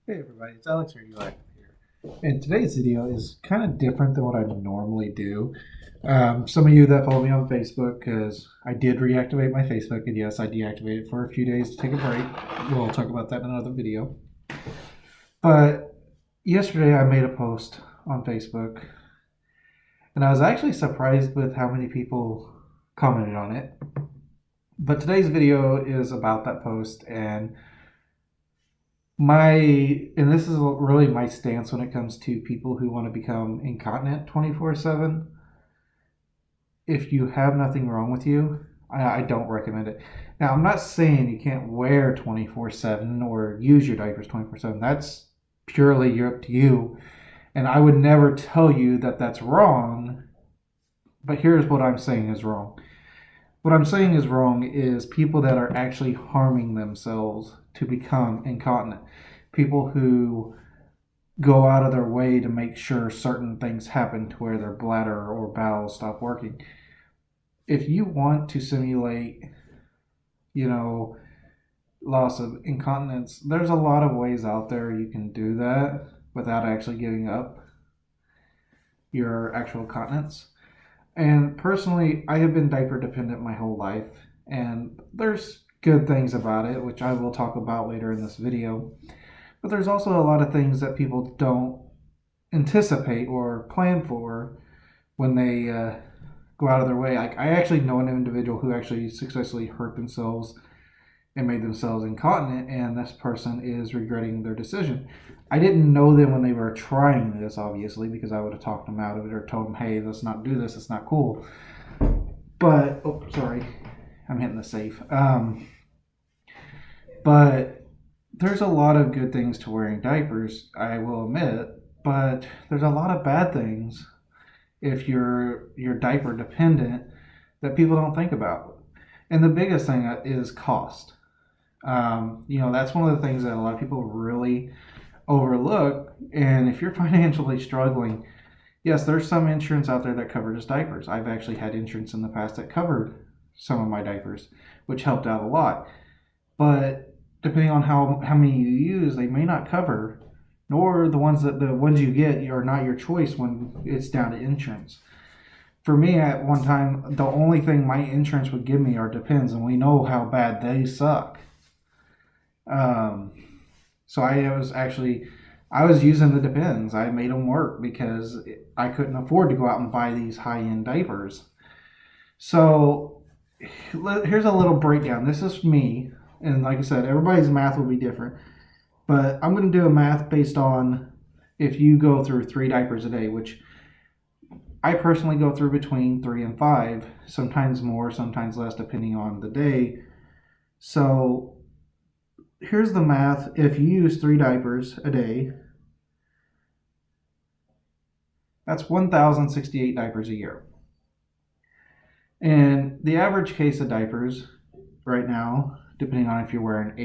Hey everybody, it's Alex or you Active here. And today's video is kind of different than what I normally do. Some of you that follow me on Facebook, because I did reactivate my Facebook, and yes, I deactivated it for a few days to take a break. We'll talk about that in another video. But yesterday I made a post on Facebook, and I was actually surprised with how many people commented on it. But today's video is about that post and this is really my stance when it comes to people who want to become incontinent 24/7. If you have nothing wrong with you, I don't recommend it. Now, I'm not saying you can't wear 24/7 or use your diapers 24/7. That's purely up to you. And I would never tell you that that's wrong. But here's what I'm saying is wrong. What I'm saying is wrong is people that are actually harming themselves to become incontinent. People who go out of their way to make sure certain things happen to where their bladder or bowels stop working. If you want to simulate, loss of incontinence, there's a lot of ways out there you can do that without actually giving up your actual continence. And personally, I have been diaper dependent my whole life, and there's good things about it, which I will talk about later in this video. But there's also a lot of things that people don't anticipate or plan for when they go out of their way. Like, I actually know an individual who actually successfully hurt themselves and made themselves incontinent, and this person is regretting their decision. I didn't know them when they were trying this, obviously, because I would have talked them out of it or told them, hey, let's not do this, it's not cool. But, oh, sorry, I'm hitting the safe. But there's a lot of good things to wearing diapers, I will admit, but there's a lot of bad things if you're diaper dependent that people don't think about. And the biggest thing is cost. That's one of the things that a lot of people really overlook. And if you're financially struggling, yes, there's some insurance out there that covers diapers. I've actually had insurance in the past that covered some of my diapers, which helped out a lot. But depending on how many you use, they may not cover, nor the ones you get are not your choice when it's down to insurance. For me, at one time, the only thing my insurance would give me are Depends, and we know how bad they suck. So I was using the Depends. I made them work because I couldn't afford to go out and buy these high-end diapers. So here's a little breakdown. This is me, and like I said, everybody's math will be different. But I'm going to do a math based on if you go through 3 diapers a day, which I personally go through between 3 and 5, sometimes more, sometimes less, depending on the day. So here's the math. If you use 3 diapers a day, that's 1,068 diapers a year. And the average case of diapers right now, depending on if you're wearing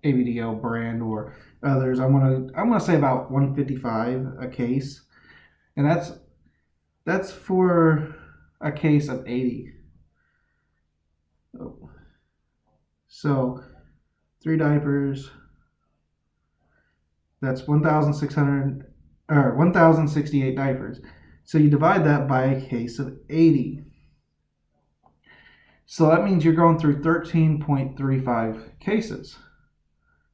ABDL brand or others, I'm gonna say about 155 a case, and that's for a case of 80. So 3 diapers, that's 1,600 or 1,068 diapers. So you divide that by a case of 80. So that means you're going through 13.35 cases.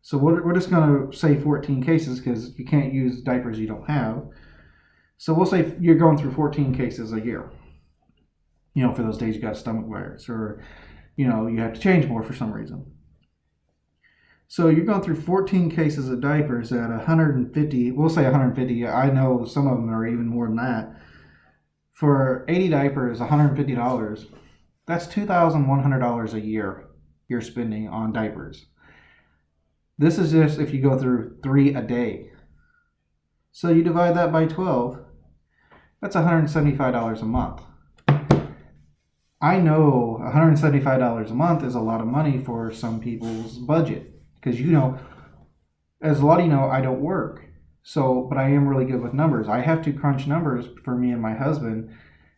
So we're just going to say 14 cases because you can't use diapers you don't have. So we'll say you're going through 14 cases a year. For those days you got a stomach virus or, you have to change more for some reason. So you're going through 14 cases of diapers at 150, we'll say 150. I know some of them are even more than that. For 80 diapers, $150. That's $2,100 a year you're spending on diapers. This is just if you go through 3 a day. So you divide that by 12, that's $175 a month. I know $175 a month is a lot of money for some people's budget. Because as a lot of you know, I don't work. But I am really good with numbers. I have to crunch numbers for me and my husband.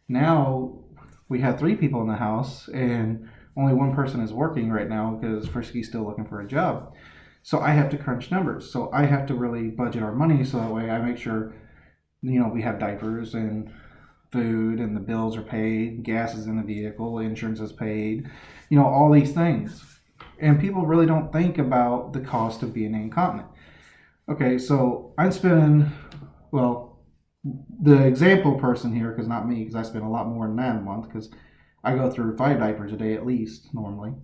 Now we have 3 people in the house and only one person is working right now because Frisky's still looking for a job. So I have to crunch numbers. So I have to really budget our money so that way I make sure, we have diapers and food and the bills are paid, gas is in the vehicle, insurance is paid, all these things. And people really don't think about the cost of being incontinent. Okay, so I'm spending, well, the example person here, because not me, because I spend a lot more than that a month, because I go through 5 diapers a day at least normally.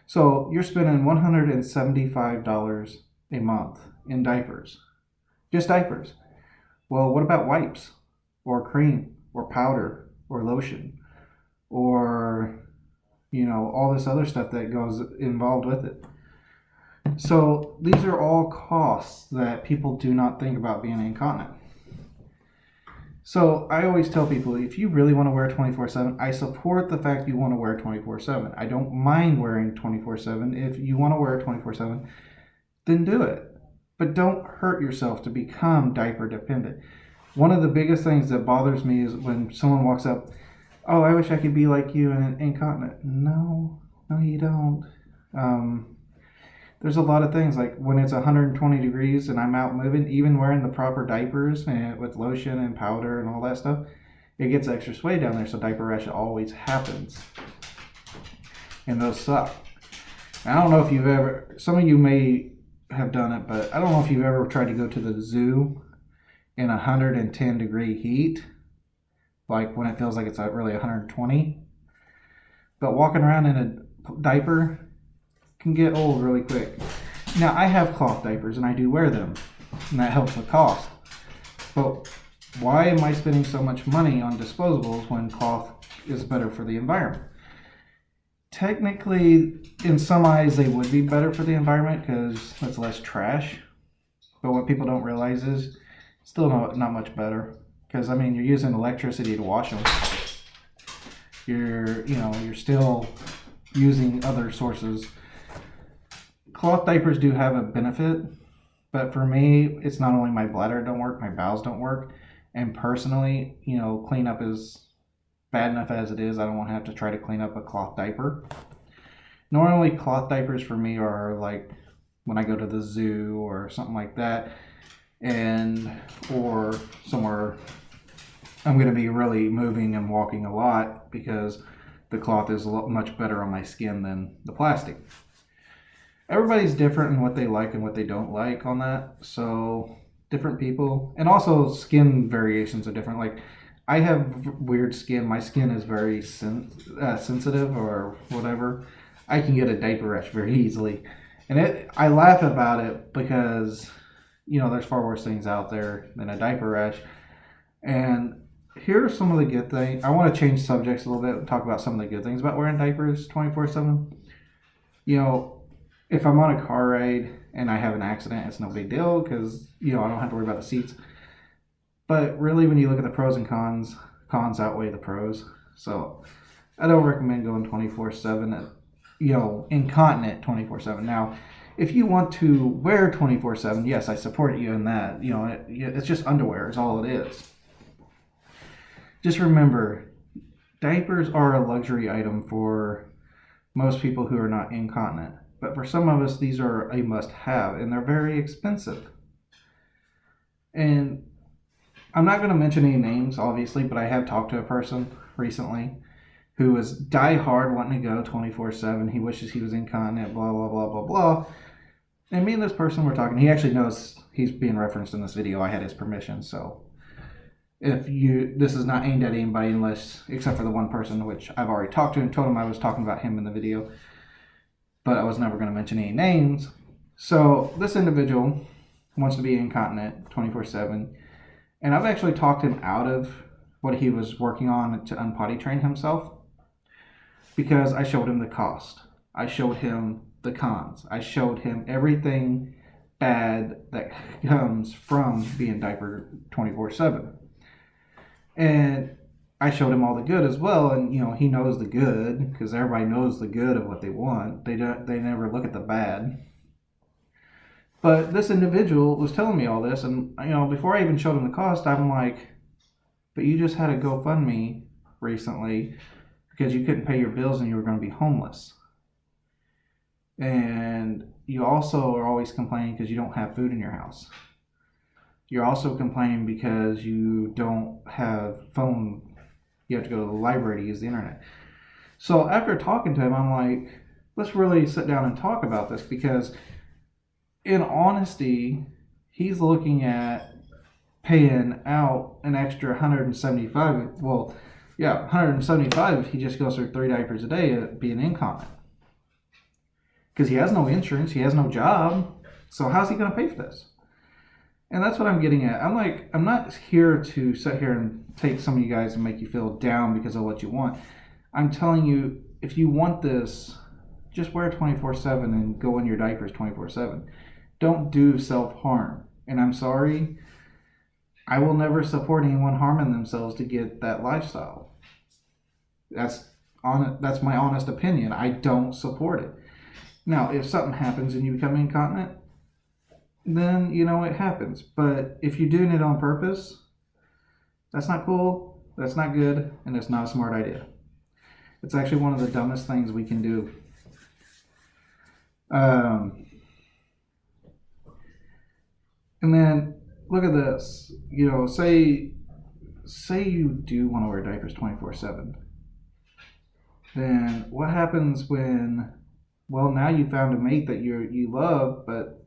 So you're spending $175 a month in diapers, just diapers. Well, what about wipes or cream or powder or lotion or, all this other stuff that goes involved with it? So these are all costs that people do not think about being incontinent. So I always tell people, if you really want to wear 24/7, I support the fact you want to wear 24/7. I don't mind wearing 24/7. If you want to wear 24/7, then do it. But don't hurt yourself to become diaper dependent. One of the biggest things that bothers me is when someone walks up, oh, I wish I could be like you and incontinent. No, you don't. There's a lot of things, like when it's 120 degrees and I'm out moving, even wearing the proper diapers and with lotion and powder and all that stuff, it gets extra sway down there, so diaper rash always happens. And those suck. I don't know if you've ever, some of you may have done it, but I don't know if you've ever tried to go to the zoo in 110 degree heat, like when it feels like it's really 120. But walking around in a diaper can get old really quick. Now, I have cloth diapers and I do wear them, and that helps with cost. But why am I spending so much money on disposables when cloth is better for the environment? Technically, in some eyes, they would be better for the environment because it's less trash. But what people don't realize is still not much better, because you're using electricity to wash them. You're still using other sources. Cloth diapers do have a benefit, but for me, it's not only my bladder don't work, my bowels don't work, and personally, cleanup is bad enough as it is. I don't want to have to try to clean up a cloth diaper. Normally, cloth diapers for me are like when I go to the zoo or something like that, or somewhere I'm going to be really moving and walking a lot, because the cloth is much better on my skin than the plastic. Everybody's different in what they like and what they don't like on that. So different people, and also skin variations are different. Like I have weird skin. My skin is very sensitive or whatever. I can get a diaper rash very easily. And I laugh about it because, there's far worse things out there than a diaper rash. And here are some of the good things. I want to change subjects a little bit and talk about some of the good things about wearing diapers 24/7. If I'm on a car ride and I have an accident, it's no big deal because, I don't have to worry about the seats. But really, when you look at the pros and cons outweigh the pros. So I don't recommend going 24/7, incontinent 24/7. Now, if you want to wear 24/7, yes, I support you in that. It's just underwear is all it is. Just remember, diapers are a luxury item for most people who are not incontinent. But for some of us, these are a must-have, and they're very expensive. And I'm not going to mention any names, obviously, but I have talked to a person recently who was die-hard wanting to go 24/7. He wishes he was incontinent, blah, blah, blah, blah, blah. And me and this person were talking. He actually knows he's being referenced in this video. I had his permission, so this is not aimed at anybody except for the one person, which I've already talked to and told him I was talking about him in the video. But I was never going to mention any names. So this individual wants to be incontinent 24/7. And I've actually talked him out of what he was working on to unpotty train himself, because I showed him the cost. I showed him the cons. I showed him everything bad that comes from being diapered 24/7. And I showed him all the good as well, and he knows the good, because everybody knows the good of what they want. They never look at the bad. But this individual was telling me all this, and before I even showed him the cost, I'm like, but you just had a GoFundMe recently because you couldn't pay your bills and you were going to be homeless. And you also are always complaining because you don't have food in your house. You're also complaining because you don't have phone. You have to go to the library to use the internet. So after talking to him, I'm like, let's really sit down and talk about this, because in honesty, he's looking at paying out an extra 175. Well, yeah, 175 if he just goes through 3 diapers a day being incontinent. Because he has no insurance, he has no job. So how's he going to pay for this? And that's what I'm getting at. I'm like, I'm not here to sit here and take some of you guys and make you feel down because of what you want. I'm telling you, if you want this, just wear 24/7 and go in your diapers 24/7. Don't do self-harm. And I'm sorry, I will never support anyone harming themselves to get that lifestyle. That's my honest opinion. I don't support it. Now, if something happens and you become incontinent, then, it happens. But if you're doing it on purpose, that's not cool, that's not good, and it's not a smart idea. It's actually one of the dumbest things we can do. And then look at this. Say you do want to wear diapers 24/7. Then what happens when, now you found a mate that you love, but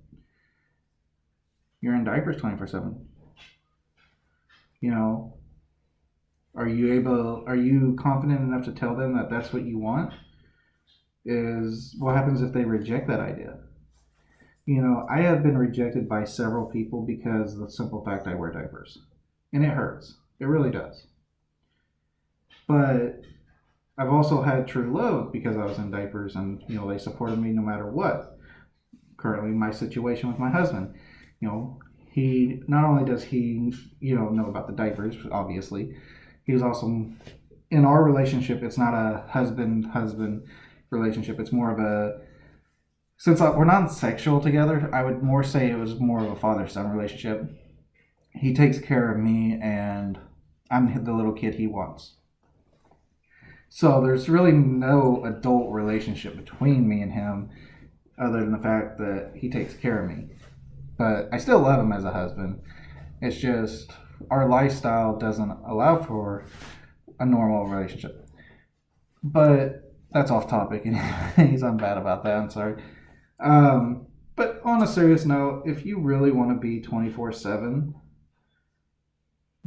you're in diapers 24/7. Are you confident enough to tell them that that's what you want? What happens if they reject that idea? I have been rejected by several people because of the simple fact I wear diapers. And it hurts. It really does. But I've also had true love because I was in diapers, and, they supported me no matter what. Currently, my situation with my husband, he, not only does he, know about the diapers, obviously, he was also, in our relationship, it's not a husband-husband relationship. It's more of a, since we're not sexual together, I would more say it was more of a father-son relationship. He takes care of me, and I'm the little kid he wants. So there's really no adult relationship between me and him other than the fact that he takes care of me. But I still love him as a husband. It's just our lifestyle doesn't allow for a normal relationship. But that's off topic. I'm bad about that. I'm sorry. But on a serious note, if you really want to be 24/7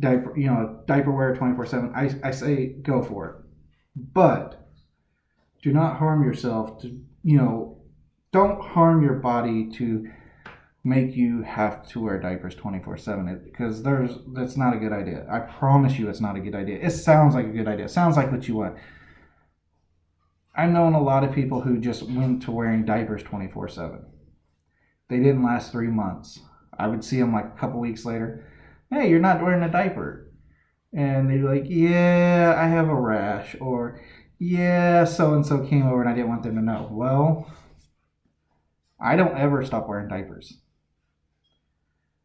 diaper wear 24/7, I say go for it. But do not harm yourself don't harm your body to make you have to wear diapers 24/7, because that's not a good idea. I promise you it's not a good idea. It sounds like a good idea. It sounds like what you want. I've known a lot of people who just went to wearing diapers 24/7. They didn't last 3 months. I would see them like a couple weeks later. Hey, you're not wearing a diaper. And they'd be like, yeah, I have a rash. Or, yeah, so-and-so came over and I didn't want them to know. Well, I don't ever stop wearing diapers.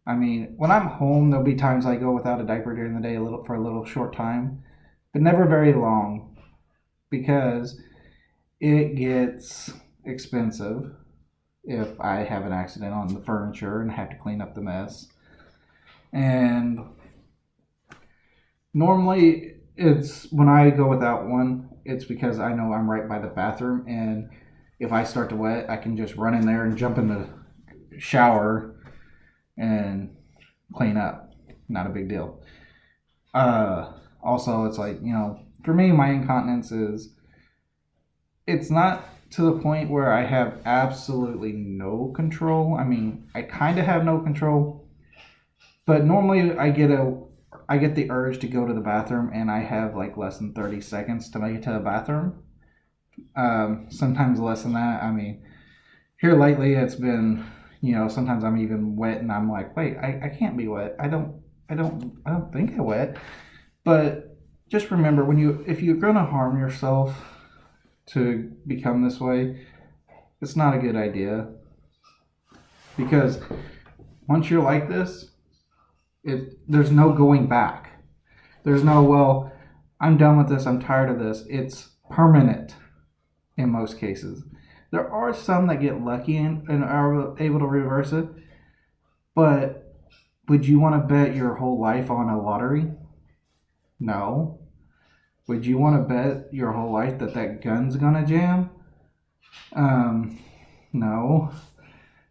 I mean, when I'm home, there'll be times I go without a diaper during the day for a little short time. But never very long. Because it gets expensive if I have an accident on the furniture and have to clean up the mess. And normally it's when I go without one, it's because I know I'm right by the bathroom, and if I start to wet, I can just run in there and jump in the shower and clean up. Not a big deal. Also, it's like, for me, my incontinence it's not to the point where I have absolutely no control. I mean, I kind of have no control, but normally I get the urge to go to the bathroom, and I have like less than 30 seconds to make it to the bathroom. Sometimes less than that. I mean, here lately it's been, sometimes I'm even wet, and I'm like, wait, I can't be wet. I don't think I'm wet. But just remember, if you're gonna harm yourself to become this way, it's not a good idea. Because once you're like this, there's no going back. There's no, well, I'm done with this, I'm tired of this. It's permanent in most cases. There are some that get lucky and are able to reverse it, but would you want to bet your whole life on a lottery? No. Would you want to bet your whole life that that gun's gonna jam? No.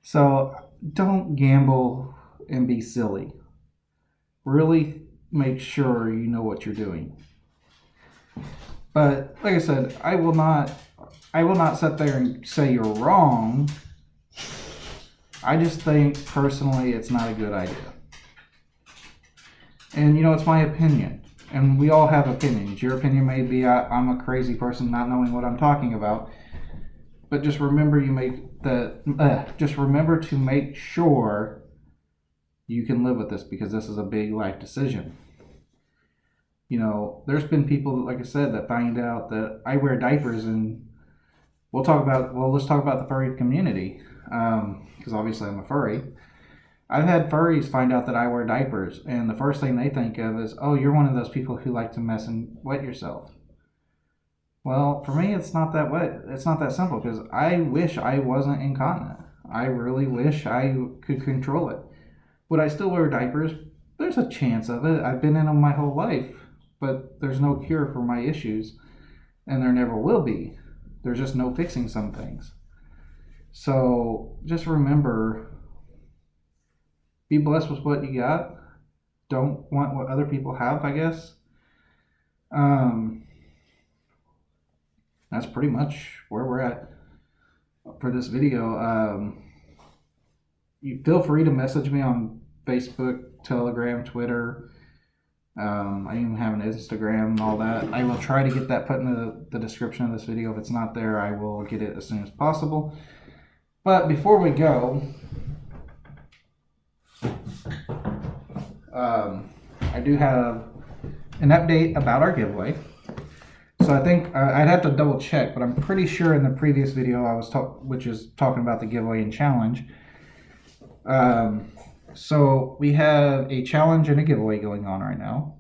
So don't gamble and be silly. Really make sure you know what you're doing. But like I said, I will not sit there and say you're wrong. I just think personally it's not a good idea. And it's my opinion. And we all have opinions. Your opinion may be I'm a crazy person not knowing what I'm talking about. But just remember just remember to make sure you can live with this, because this is a big life decision. There's been people, like I said, that find out that I wear diapers, and let's talk about the furry community, because obviously I'm a furry. I've had furries find out that I wear diapers, and the first thing they think of is, oh, you're one of those people who like to mess and wet yourself. Well, for me, it's not that wet. It's not that simple, because I wish I wasn't incontinent. I really wish I could control it. Would I still wear diapers? There's a chance of it. I've been in them my whole life, but there's no cure for my issues, and there never will be. There's just no fixing some things. So just remember, be blessed with what you got. Don't want what other people have, I guess. That's pretty much where we're at for this video. You feel free to message me on Facebook, Telegram, Twitter. I even have an Instagram and all that. I will try to get that put in the description of this video. If it's not there, I will get it as soon as possible. But before we go, I do have an update about our giveaway. So I think I'd have to double check, but I'm pretty sure in the previous video which is talking about the giveaway and challenge. So we have a challenge and a giveaway going on right now.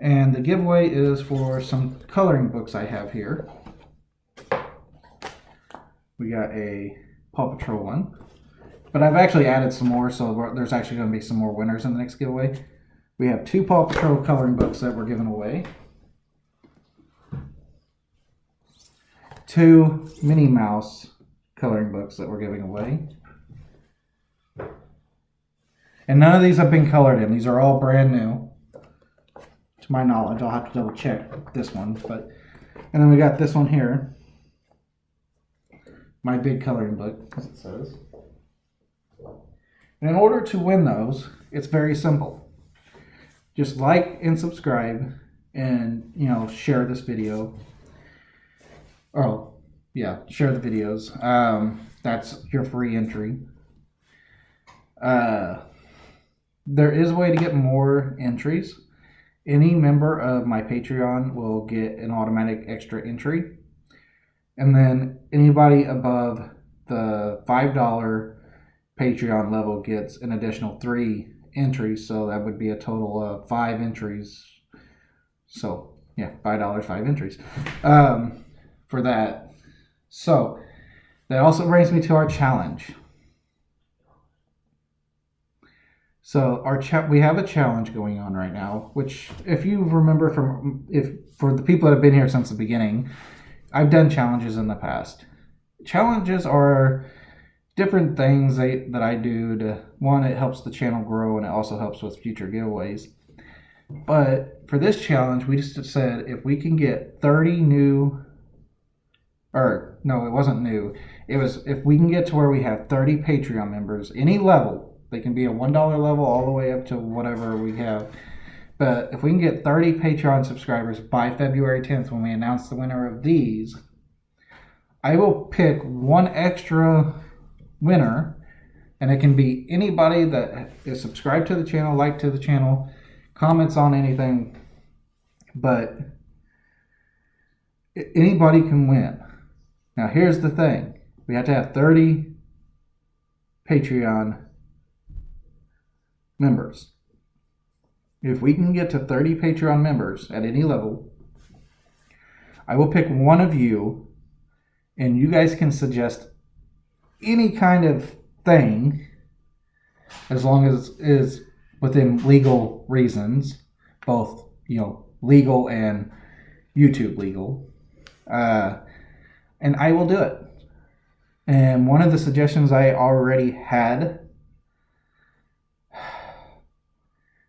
And the giveaway is for some coloring books I have here. We got a Paw Patrol one. But I've actually added some more, so there's actually going to be some more winners in the next giveaway. We have 2 Paw Patrol coloring books that we're giving away. 2 Minnie Mouse coloring books that we're giving away. And none of these have been colored in. These are all brand new, to my knowledge. I'll have to double check this one. And then we got this one here. My big coloring book, as it says. And in order to win those, it's very simple. Just like and subscribe and, share this video. Oh, yeah, share the videos. That's your free entry. There is a way to get more entries. Any member of my Patreon will get an automatic extra entry. And then anybody above the $5 Patreon level gets an additional 3 entries. So that would be a total of 5 entries. So, yeah, $5, 5 entries for that. So, that also brings me to our challenge. So we have a challenge going on right now, which if you remember for the people that have been here since the beginning, I've done challenges in the past. Challenges are different things that I do to, one, it helps the channel grow, and it also helps with future giveaways. But for this challenge, we just said if we can get 30 new, or no, it wasn't new. It was if we can get to where we have 30 Patreon members, any level. They can be a $1 level all the way up to whatever we have. But if we can get 30 Patreon subscribers by February 10th when we announce the winner of these, I will pick one extra winner, and it can be anybody that is subscribed to the channel, liked to the channel, comments on anything, but anybody can win. Now here's the thing. We have to have 30 Patreon members. If we can get to 30 Patreon members at any level, I will pick one of you And you guys can suggest any kind of thing as long as it is within legal reasons, both, legal and YouTube legal. And I will do it. And one of the suggestions I already had,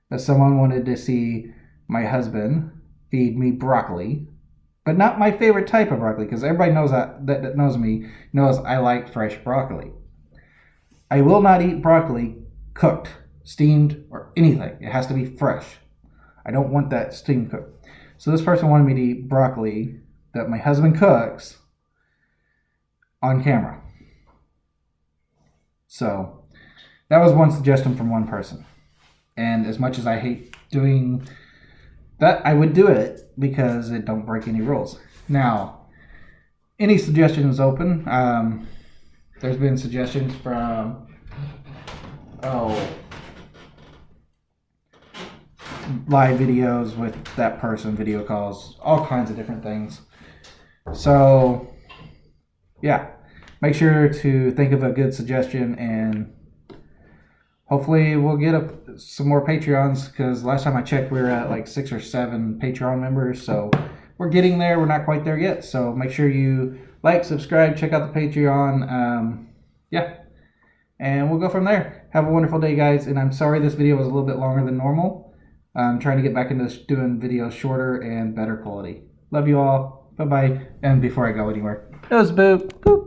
that someone wanted to see my husband feed me broccoli, but not my favorite type of broccoli, because everybody knows that knows me knows I like fresh broccoli. I will not eat broccoli cooked, steamed, or anything. It has to be fresh. I don't want that steamed cooked. So this person wanted me to eat broccoli that my husband cooks on camera. So that was one suggestion from one person. And as much as I hate doing that, I would do it because it don't break any rules. Now, any suggestions open. There's been suggestions from live videos with that person, video calls, all kinds of different things. So yeah, make sure to think of a good suggestion, and hopefully we'll get some more Patreons, because last time I checked we were at like 6 or 7 Patreon members. So we're getting there. We're not quite there yet. So make sure you like, subscribe, check out the Patreon. And we'll go from there. Have a wonderful day, guys. And I'm sorry this video was a little bit longer than normal. I'm trying to get back into doing videos shorter and better quality. Love you all. Bye-bye. And before I go anywhere, nose boop. Boop.